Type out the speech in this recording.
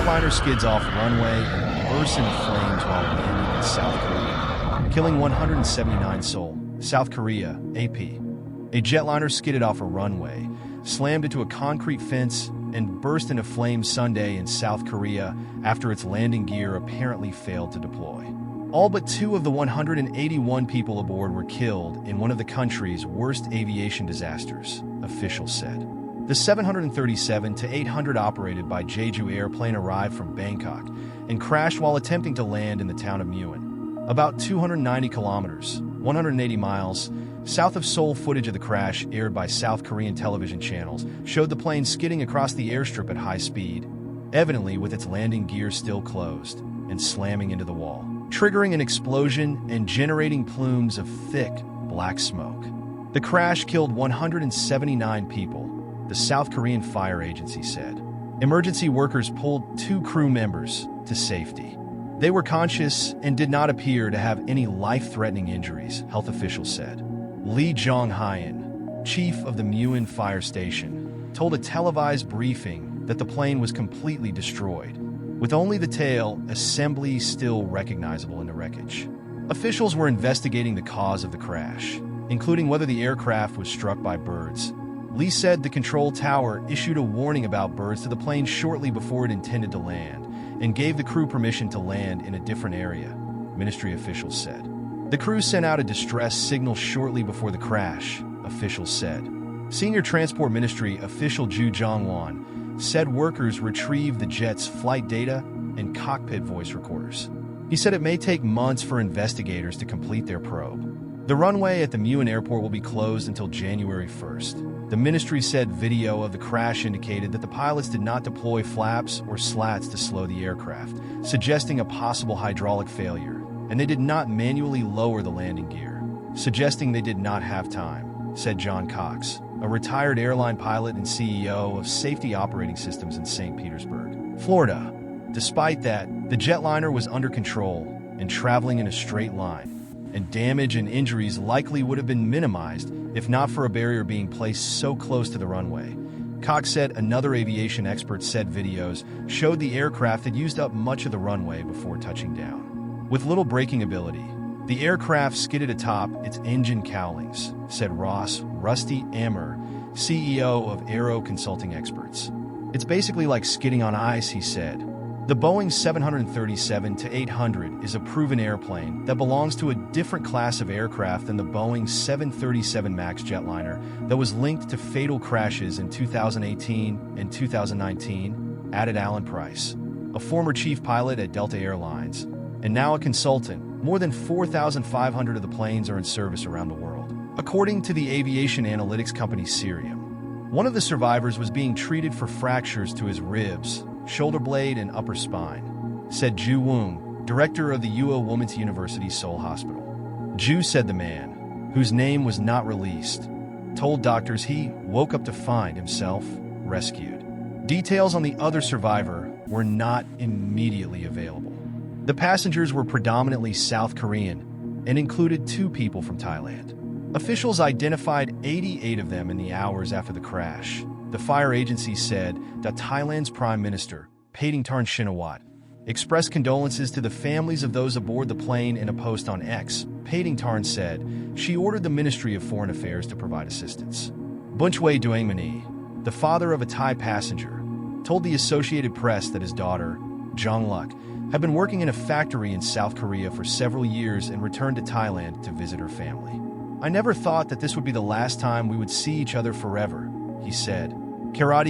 Jetliner skids off runway and bursts into flames while landing in South Korea, killing 179 Seoul, South Korea, AP. A jetliner skidded off a runway, slammed into a concrete fence, and burst into flames Sunday in South Korea after its landing gear apparently failed to deploy. All but 2 of the 181 people aboard were killed in one of the country's worst aviation disasters, officials said. The 737-800 operated by Jeju airplane arrived from Bangkok and crashed while attempting to land in the town of Muin, about 290 kilometers, 180 miles, south of Seoul. Footage of the crash, aired by South Korean television channels, showed the plane skidding across the airstrip at high speed, evidently with its landing gear still closed, and slamming into the wall, triggering an explosion and generating plumes of thick, black smoke. The crash killed 179 people, the South Korean fire agency said. Emergency workers pulled 2 crew members to safety. They were conscious and did not appear to have any life-threatening injuries, health officials said. Lee Jong-hyun, chief of the Muin fire station, told a televised briefing that the plane was completely destroyed, with only the tail assembly still recognizable in the wreckage. Officials were investigating the cause of the crash, including whether the aircraft was struck by birds. Lee said the control tower issued a warning about birds to the plane shortly before it intended to land and gave the crew permission to land in a different area, ministry officials said. The crew sent out a distress signal shortly before the crash, officials said. Senior Transport Ministry official Ju Jong-won said workers retrieved the jet's flight data and cockpit voice recorders. He said it may take months for investigators to complete their probe. The runway at the Muin airport will be closed until January 1st. The ministry said video of the crash indicated that the pilots did not deploy flaps or slats to slow the aircraft, suggesting a possible hydraulic failure, and they did not manually lower the landing gear, suggesting they did not have time, said John Cox, a retired airline pilot and CEO of Safety Operating Systems in St. Petersburg, Florida. Despite that, the jetliner was under control and traveling in a straight line, and damage and injuries likely would have been minimized if not for a barrier being placed so close to the runway. Cox said another aviation expert said videos showed the aircraft had used up much of the runway before touching down. With little braking ability, the aircraft skidded atop its engine cowlings, said Rusty Ammer, CEO of Aero Consulting Experts. It's basically like skidding on ice, he said. The Boeing 737-800 is a proven airplane that belongs to a different class of aircraft than the Boeing 737 MAX jetliner that was linked to fatal crashes in 2018 and 2019, added Alan Price, a former chief pilot at Delta Airlines, and now a consultant. More than 4,500 of the planes are in service around the world, according to the aviation analytics company Cerium. One of the survivors was being treated for fractures to his ribs, shoulder blade, and upper spine, said Ju Woong, director of the UO Women's University Seoul Hospital. Ju said the man, whose name was not released, told doctors he woke up to find himself rescued. Details on the other survivor were not immediately available. The passengers were predominantly South Korean and included 2 people from Thailand. Officials identified 88 of them in the hours after the crash. The fire agency said that Thailand's Prime Minister, Paetongtarn Shinawatra, expressed condolences to the families of those aboard the plane in a post on X. Paetongtarn said she ordered the Ministry of Foreign Affairs to provide assistance. Bunchway Doingmani, the father of a Thai passenger, told the Associated Press that his daughter, Jongluk, had been working in a factory in South Korea for several years and returned to Thailand to visit her family. I never thought that this would be the last time we would see each other forever, he said. Karate